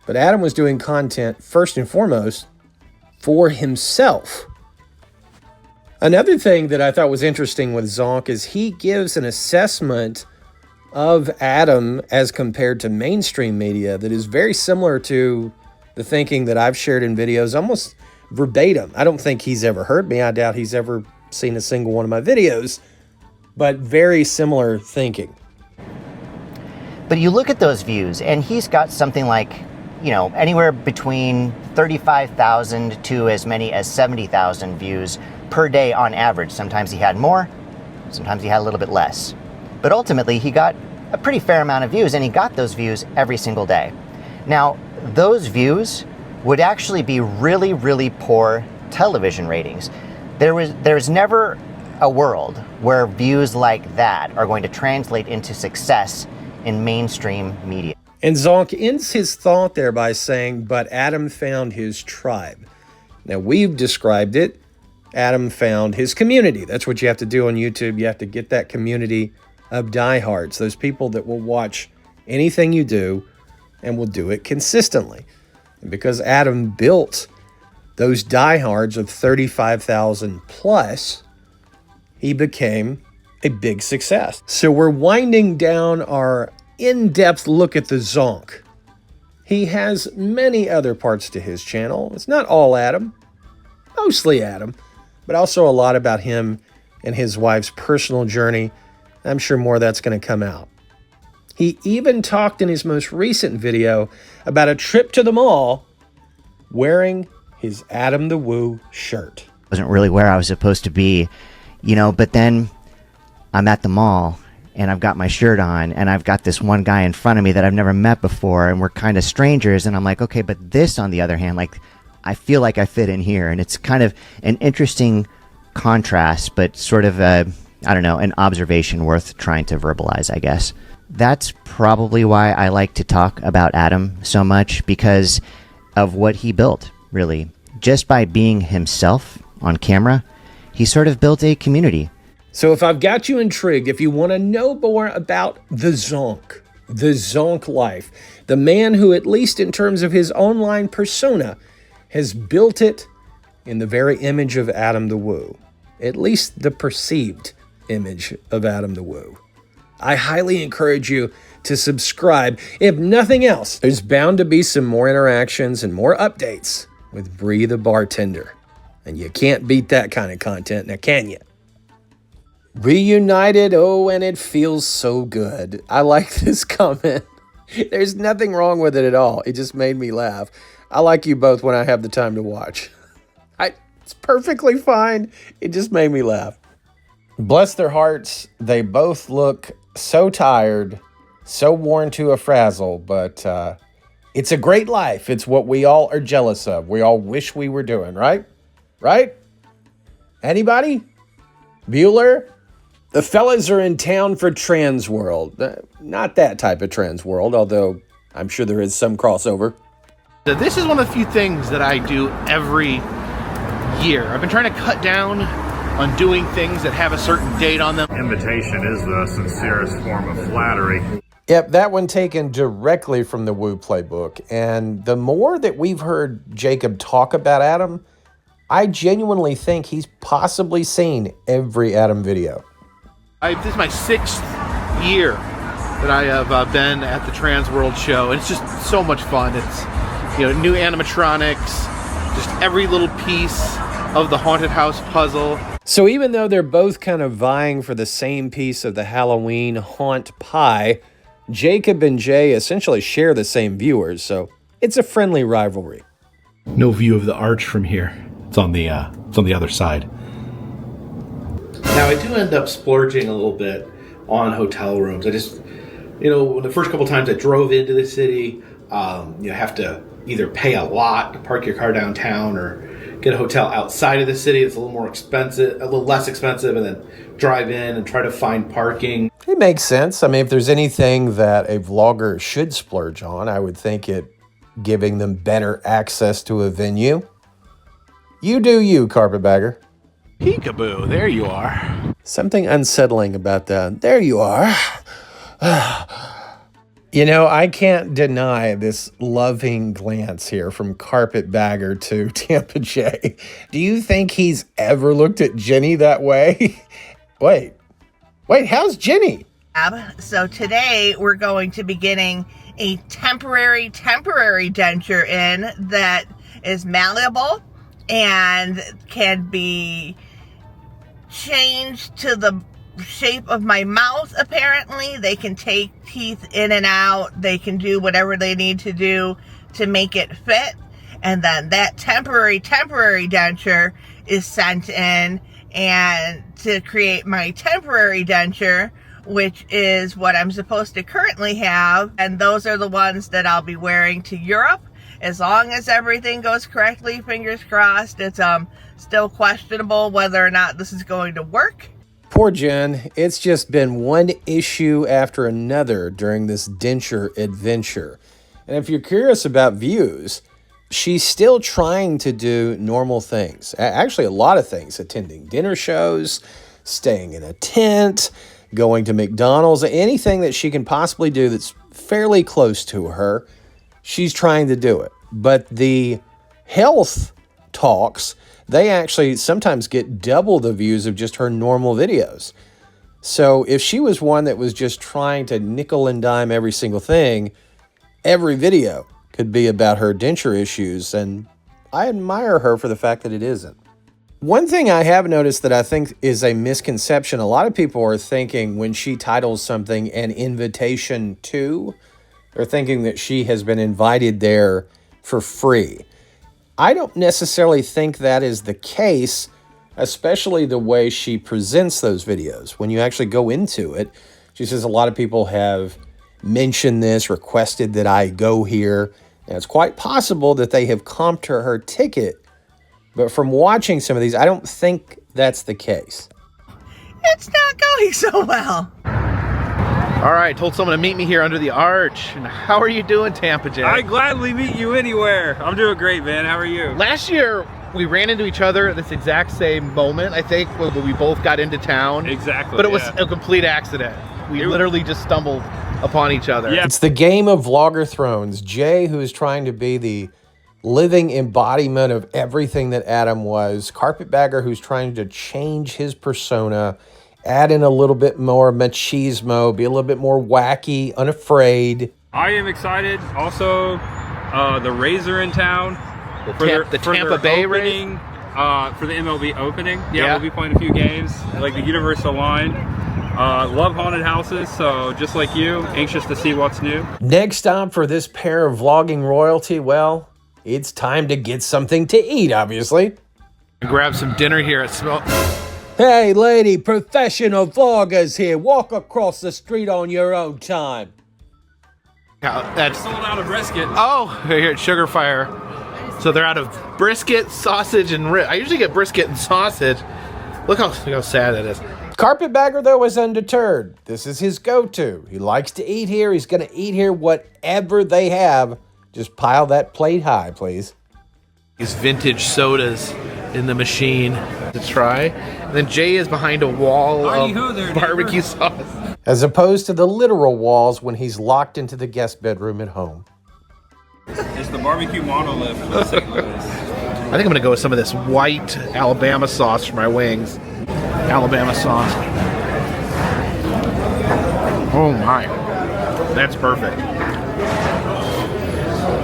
but Adam was doing content first and foremost for himself. Another thing that I thought was interesting with Zonk is he gives an assessment of Adam as compared to mainstream media that is very similar to the thinking that I've shared in videos, almost verbatim. I don't think he's ever heard me. I doubt he's ever seen a single one of my videos, but very similar thinking. But you look at those views, and he's got something like, anywhere between 35,000 to as many as 70,000 views per day on average. Sometimes he had more, sometimes he had a little bit less. But ultimately, he got a pretty fair amount of views, and he got those views every single day. Now, those views would actually be really, really poor television ratings. There's never a world where views like that are going to translate into success in mainstream media. And Zonk ends his thought there by saying, but Adam found his tribe. Now, we've described it. Adam found his community. That's what you have to do on YouTube. You have to get that community of diehards, those people that will watch anything you do and will do it consistently. And because Adam built those diehards of 35,000 plus, he became a big success. So we're winding down our in-depth look at the Zonk. He has many other parts to his channel. It's not all Adam, mostly Adam, but also a lot about him and his wife's personal journey. I'm sure more of that's going to come out. He even talked in his most recent video about a trip to the mall wearing his Adam the Woo shirt. Wasn't really where I was supposed to be, but then I'm at the mall and I've got my shirt on and I've got this one guy in front of me that I've never met before and we're kind of strangers, and I'm like, okay, but this on the other hand, like, I feel like I fit in here, and it's kind of an interesting contrast, but sort of an observation worth trying to verbalize, I guess. That's probably why I like to talk about Adam so much, because of what he built, really. Just by being himself on camera, he sort of built a community. So if I've got you intrigued, if you want to know more about the Zonk life, the man who, at least in terms of his online persona, has built it in the very image of Adam the Woo, at least the perceived image of Adam the Woo, I highly encourage you to subscribe. If nothing else, there's bound to be some more interactions and more updates with Bree the bartender. And you can't beat that kind of content, now can you? Reunited, oh, and it feels so good. I like this comment. There's nothing wrong with it at all. It just made me laugh. I like you both when I have the time to watch. It's perfectly fine. It just made me laugh. Bless their hearts. They both look so tired, so worn to a frazzle, but it's a great life. It's what we all are jealous of. We all wish we were doing, right? Right? Anybody? Bueller? The fellas are in town for Transworld. Not that type of Transworld, although I'm sure there is some crossover. This is one of the few things that I do every year. I've been trying to cut down on doing things that have a certain date on them. Invitation is the sincerest form of flattery. Yep, that one taken directly from the Woo playbook. And the more that we've heard Jacob talk about Adam, I genuinely think he's possibly seen every Adam video. This is my 6th year that I have been at the Transworld show, and it's just so much fun. It's, new animatronics, just every little piece of the haunted house puzzle. So even though they're both kind of vying for the same piece of the Halloween haunt pie, Jacob and Jay essentially share the same viewers, so it's a friendly rivalry. No view of the arch from here. It's on the other side. Now, I do end up splurging a little bit on hotel rooms. I just, the first couple times I drove into the city, you have to either pay a lot to park your car downtown or get a hotel outside of the city. It's a little more expensive, a little less expensive, and then drive in and try to find parking. It makes sense. I mean, if there's anything that a vlogger should splurge on, I would think it giving them better access to a venue. You do you, Carpetbagger. Peekaboo, there you are. Something unsettling about that. There you are. You know, I can't deny this loving glance here from Carpetbagger to Tampa Jay. Do you think he's ever looked at Jenny that way? Wait, how's Jenny? So today we're going to be getting a temporary denture in that is malleable and can be changed to the shape of my mouth. Apparently they can take teeth in and out. They can do whatever they need to do to make it fit, and then that temporary denture is sent in and to create my temporary denture, which is what I'm supposed to currently have, and those are the ones that I'll be wearing to Europe. As long as everything goes correctly, fingers crossed. It's still questionable whether or not this is going to work. Poor Jen, it's just been one issue after another during this denture adventure. And if you're curious about views, she's still trying to do normal things. Actually, a lot of things. Attending dinner shows, staying in a tent, going to McDonald's, anything that she can possibly do that's fairly close to her, she's trying to do it. But the health talks, they actually sometimes get double the views of just her normal videos. So if she was one that was just trying to nickel and dime every single thing, every video could be about her denture issues, and I admire her for the fact that it isn't. One thing I have noticed that I think is a misconception, a lot of people are thinking when she titles something an invitation to, they're thinking that she has been invited there for free. I don't necessarily think that is the case, especially the way she presents those videos. When you actually go into it, she says a lot of people have mentioned this, requested that I go here. And it's quite possible that they have comped her ticket. But from watching some of these, I don't think that's the case. It's not going so well. All right, told someone to meet me here under the arch. And how are you doing, Tampa Jay? I gladly meet you anywhere. I'm doing great, man. How are you? Last year, we ran into each other at this exact same moment, I think, when we both got into town. Exactly. But it was a complete accident. We literally just stumbled upon each other. Yeah. It's the game of Vlogger Thrones. Jay, who is trying to be the living embodiment of everything that Adam was. Carpetbagger, who's trying to change his persona, add in a little bit more machismo, be a little bit more wacky, unafraid. I am excited. Also, the Rays are in town. The Tampa Bay Rays? For the MLB opening. Yeah, we'll be playing a few games. Like the Universal line. Love haunted houses, so just like you, anxious to see what's new. Next stop for this pair of vlogging royalty, well, it's time to get something to eat, obviously. Grab some dinner here at Smoke. Hey, lady, professional vloggers here. Walk across the street on your own time. That's sold out of brisket. Oh, here at Sugar Fire. So they're out of brisket, sausage, and rib. I usually get brisket and sausage. Look how sad that is. Carpetbagger, though, is undeterred. This is his go-to. He likes to eat here. He's going to eat here whatever they have. Just pile that plate high, please. These vintage sodas in the machine to try. And then Jay is behind a wall of barbecue sauce. As opposed to the literal walls when he's locked into the guest bedroom at home. It's the barbecue monolith from St. Louis. I think I'm going to go with some of this white Alabama sauce for my wings. Alabama sauce. Oh my. That's perfect.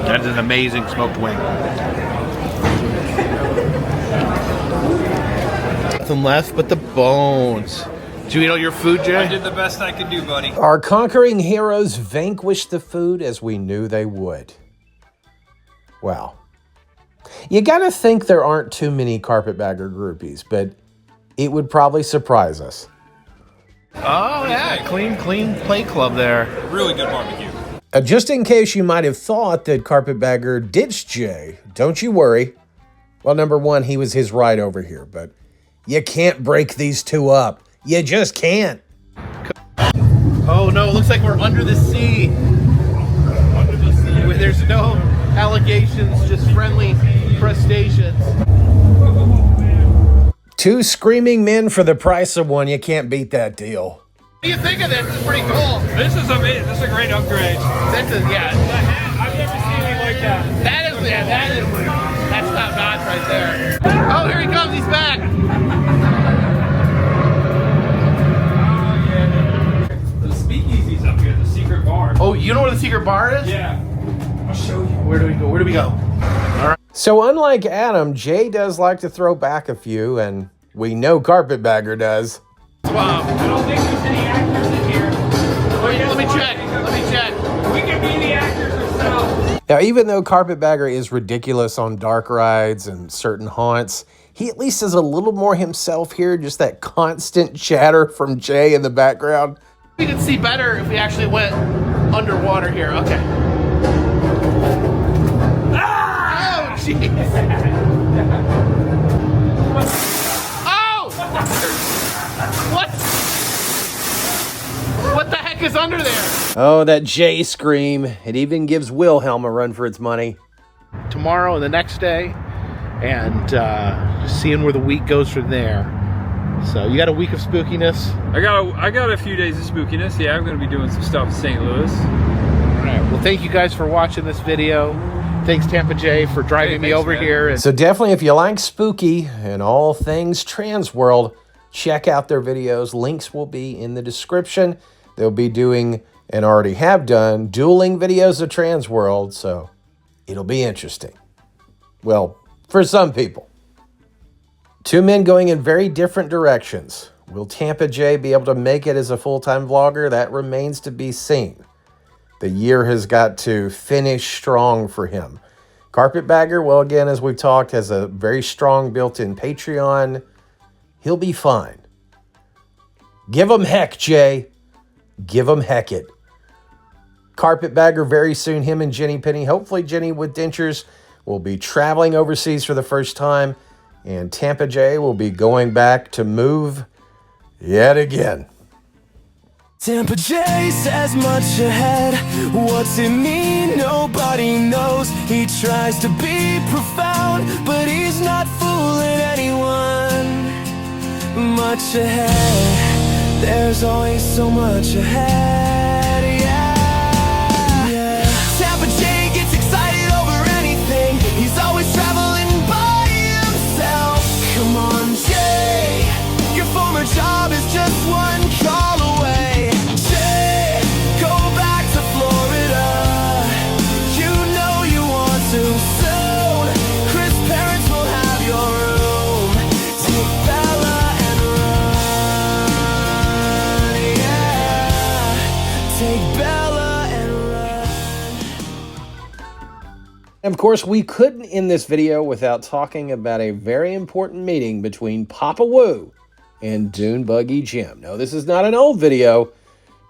That is an amazing smoked wing. Nothing left but the bones. Did you eat all your food, Jay? I did the best I could do, buddy. Our conquering heroes vanquished the food as we knew they would. Well, you gotta think there aren't too many Carpetbagger groupies, but it would probably surprise us. Oh yeah, clean play club there. Really good barbecue. Just in case you might have thought that Carpetbagger ditched Jay, don't you worry. Well, number one, he was his ride over here, but you can't break these two up. You just can't. Oh no, it looks like we're under the sea. Under the sea. Where there's no allegations, just friendly crustaceans. Two screaming men for the price of one. You can't beat that deal. What do you think of this? It's pretty cool. This is amazing. This is a great upgrade. This is, yeah. I've never seen anything like that. That's top notch right there. Oh, here he comes. He's back. The speakeasy's up here, the secret bar. Oh, you know where the secret bar is? Yeah. I'll show you. Where do we go? Where do we go? All right. So unlike Adam, Jay does like to throw back a few, and we know Carpetbagger does. Wow. I don't think there's any actors in here. Wait, let me check. Let me check. We can be the actors ourselves. Now, even though Carpetbagger is ridiculous on dark rides and certain haunts, he at least is a little more himself here, just that constant chatter from Jay in the background. We could see better if we actually went underwater here. Okay. Ah! Oh, jeez. Oh! What? What the heck is under there? Oh, that Jay scream. It even gives Wilhelm a run for its money. Tomorrow and the next day, and just seeing where the week goes from there. So you got a week of spookiness? I got a few days of spookiness. Yeah, I'm going to be doing some stuff in St. Louis. All right. Well, thank you guys for watching this video. Thanks, Tampa Jay, for driving me over here. And so definitely, if you like spooky and all things Transworld, check out their videos. Links will be in the description. They'll be doing, and already have done, dueling videos of Transworld, so it'll be interesting. Well, for some people. Two men going in very different directions. Will Tampa Jay be able to make it as a full-time vlogger? That remains to be seen. The year has got to finish strong for him. Carpetbagger, well, again, as we've talked, has a very strong built-in Patreon. He'll be fine. Give him heck, Jay. Give him heck it. Carpetbagger very soon, him and Jenny Penny, hopefully Jenny with dentures, will be traveling overseas for the first time, and Tampa Jay will be going back to move yet again. Tampa Jay says much ahead. What's it mean? Nobody knows. He tries to be profound, but he's not fooling anyone. Much ahead. There's always so much ahead. Yeah. Tampa Jay gets excited over anything. He's always traveling by himself. Come on, Jay. Your former job is just one call away. And of course, we couldn't end this video without talking about a very important meeting between Papa Woo and Dune Buggy Jim. No, this is not an old video.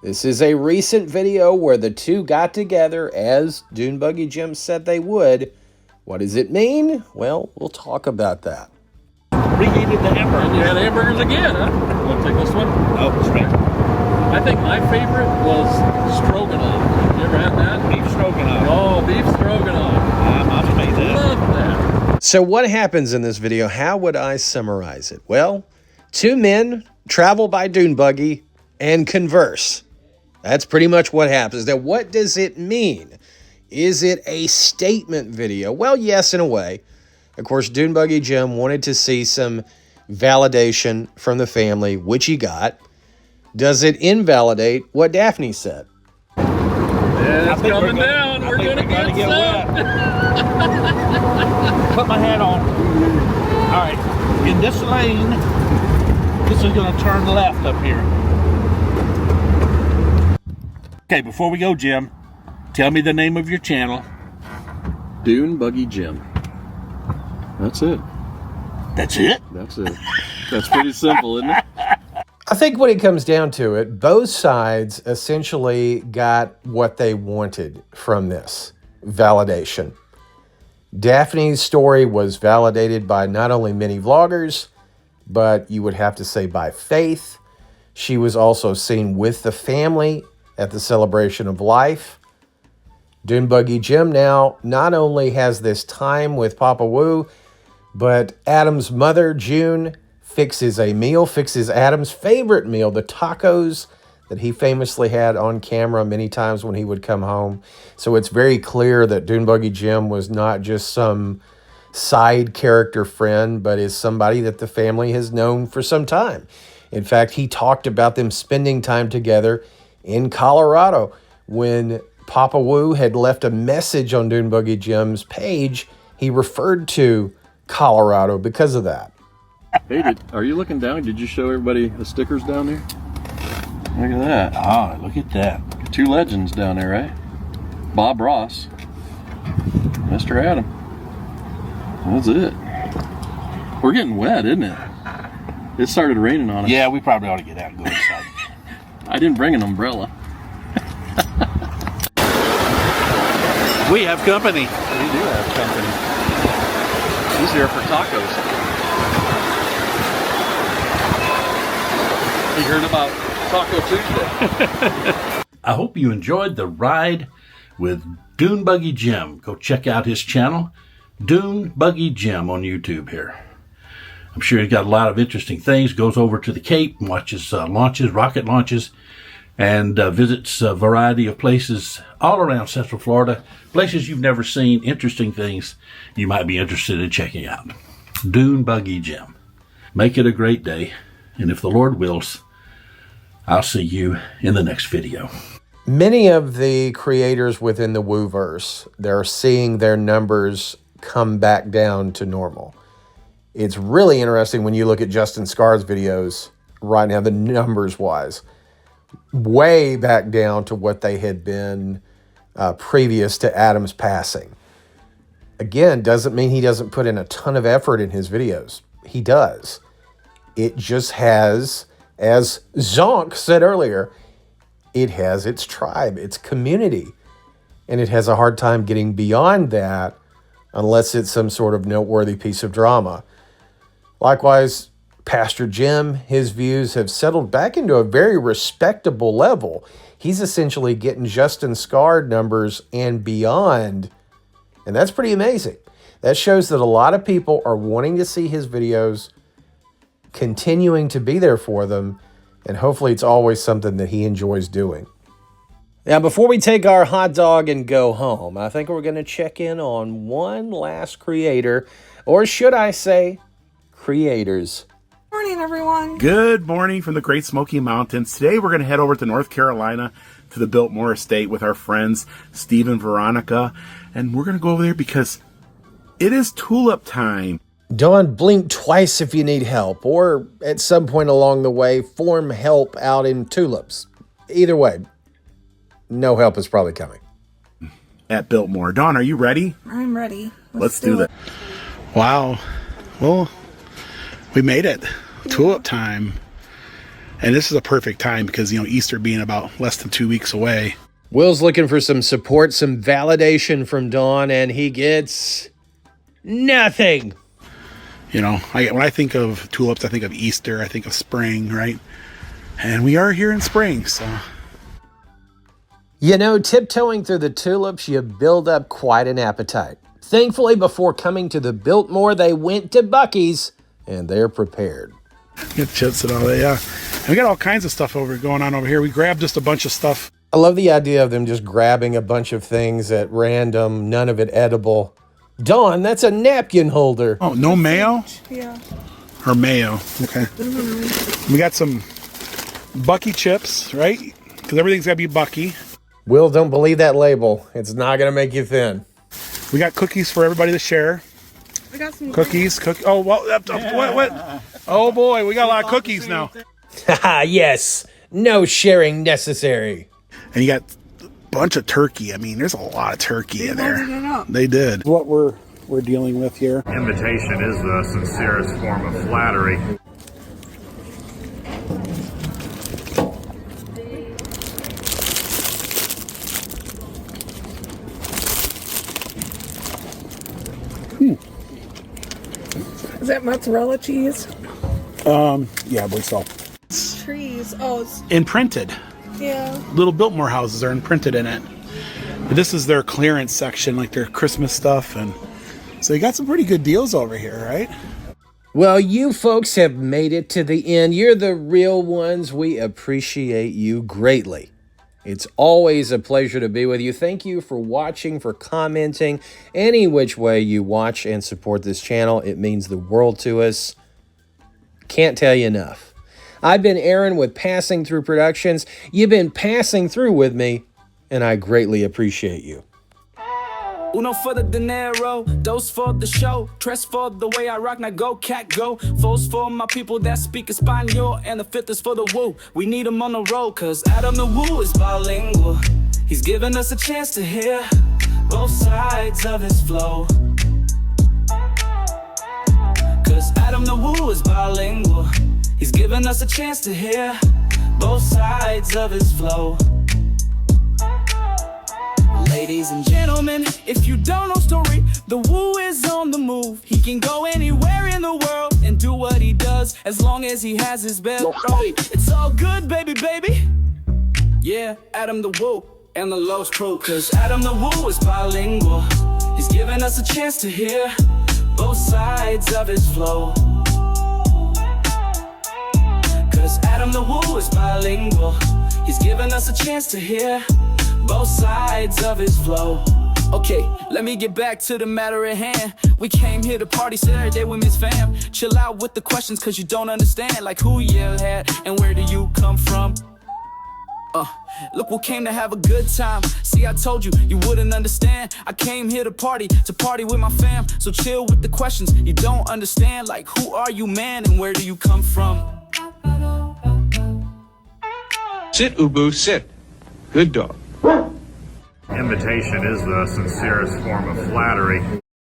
This is a recent video where the two got together as Dune Buggy Jim said they would. What does it mean? Well, we'll talk about that. Reheated the hamburgers. Yeah, the hamburgers again, huh? You want to take this one? Oh, straight. I think my favorite was stroganoff. You ever had that? Beef stroganoff. Oh, beef stroganoff. I've made that. Love that. So what happens in this video? How would I summarize it? Well, two men travel by Dune Buggy and converse. That's pretty much what happens. Now, what does it mean? Is it a statement video? Well, yes, in a way. Of course, Dune Buggy Jim wanted to see some validation from the family, which he got. Does it invalidate what Daphne said? Yeah, it's coming down. We're going to get wet. Put my hat on. All right. In this lane, this is going to turn left up here. Okay, before we go, Jim, tell me the name of your channel. Dune Buggy Jim. That's it. That's it? That's it. That's pretty simple, isn't it? I think when it comes down to it, both sides essentially got what they wanted from this validation. Daphne's story was validated by not only many vloggers, but you would have to say by Faith. She was also seen with the family at the celebration of life. Dunebuggy Jim now not only has this time with Papa Woo, but Adam's mother, June, fixes Adam's favorite meal, the tacos that he famously had on camera many times when he would come home. So it's very clear that Dunebuggy Jim was not just some side character friend, but is somebody that the family has known for some time. In fact, he talked about them spending time together in Colorado. When Papa Woo had left a message on Dunebuggy Jim's page, he referred to Colorado because of that. Hey, are you looking down? Did you show everybody the stickers down there? Look at that. Ah, look at that. 2 legends down there, right? Bob Ross. Mr. Adam. That's it. We're getting wet, isn't it? It started raining on us. Yeah, we probably ought to get out and go inside. I didn't bring an umbrella. We have company. We do have company. He's here for tacos. He heard about Taco Tuesday. I hope you enjoyed the ride with Dune Buggy Jim. Go check out his channel, Dune Buggy Jim on YouTube here. I'm sure he's got a lot of interesting things. Goes over to the Cape and watches launches, rocket launches, and visits a variety of places all around Central Florida. Places you've never seen, interesting things you might be interested in checking out. Dune Buggy Jim. Make it a great day, and if the Lord wills, I'll see you in the next video. Many of the creators within the Wooverse, they're seeing their numbers come back down to normal. It's really interesting when you look at Justin Scar's videos right now, the numbers-wise, way back down to what they had been previous to Adam's passing. Again, doesn't mean he doesn't put in a ton of effort in his videos. He does. It just has, as Zonk said earlier, it has its tribe, its community, and it has a hard time getting beyond that unless it's some sort of noteworthy piece of drama. Likewise, Pastor Jim, his views have settled back into a very respectable level. He's essentially getting Justin Scar numbers and beyond, and that's pretty amazing. That shows that a lot of people are wanting to see his videos, continuing to be there for them, and hopefully it's always something that he enjoys doing. Now, before we take our hot dog and go home, I think we're going to check in on one last creator, or should I say, creators. Morning, everyone. Good morning from the Great Smoky Mountains. Today we're going to head over to North Carolina to the Biltmore Estate with our friends Steve and Veronica, and we're going to go over there because it is tulip time. Dawn, blink twice if you need help, or at some point along the way, form help out in tulips. Either way, no help is probably coming. At Biltmore. Dawn, are you ready? I'm ready. Let's do that. Wow. Well, we made it. Tulip time. And this is a perfect time because, Easter being about less than 2 weeks away. Will's looking for some support, some validation from Dawn, and he gets nothing. When I think of tulips, I think of Easter, I think of spring, right? And we are here in spring, so. Tiptoeing through the tulips, you build up quite an appetite. Thankfully, before coming to the Biltmore, they went to Buc-ee's, and they're prepared. Get chips and all that, yeah. And we got all kinds of stuff going on over here. We grabbed just a bunch of stuff. I love the idea of them just grabbing a bunch of things at random, none of it edible. Dawn, that's a napkin holder. Oh, no mayo? Yeah. Or mayo, okay. We got some Bucky chips, right? Because everything's got to be Bucky. Will, don't believe that label. It's not going to make you thin. We got cookies for everybody to share. We got some cookies. Oh, well, what? Oh, boy, we got a lot of cookies now. Yes, no sharing necessary. And you got a bunch of turkey. I mean, there's a lot of turkey in there. They did. What we're dealing with here. Invitation is the sincerest form of flattery. that mozzarella cheese? Yeah, I believe so. Trees. Oh, it's, Imprinted. yeah. Little Biltmore houses are imprinted in it. But this is their clearance section, like their Christmas stuff, and so you got some pretty good deals over here, right? Well, you folks have made it to the end. You're the real ones. We appreciate you greatly. It's always a pleasure to be with you. Thank you for watching, for commenting. Any which way you watch and support this channel, it means the world to us. Can't tell you enough. I've been Aaron with Passing Through Productions. You've been passing through with me, and I greatly appreciate you. Uno for the dinero, dos for the show, tres for the way I rock, now go cat go. Fours for my people that speak Espanol, and the fifth is for the woo. We need them on the road, cause Adam the Woo is bilingual. He's giving us a chance to hear both sides of his flow. Cause Adam the Woo is bilingual. He's giving us a chance to hear both sides of his flow. Ladies and gentlemen, if you don't know story, the Woo is on the move. He can go anywhere in the world and do what he does as long as he has his belt right. It's all good, baby, baby. Yeah, Adam the Woo and the Lost Crew. Cause Adam the Woo is bilingual. He's giving us a chance to hear both sides of his flow. Cause Adam the Woo is bilingual. He's giving us a chance to hear both sides of his flow. Okay, let me get back to the matter at hand. We came here to party Saturday with Miss Fam. Chill out with the questions cause you don't understand. Like who you had and where do you come from? Look, we came to have a good time. See, I told you, you wouldn't understand. I came here to party with my fam. So chill with the questions you don't understand. Like who are you, man, and where do you come from? Sit, Ubu, sit. Good dog. Invitation is the sincerest form of flattery.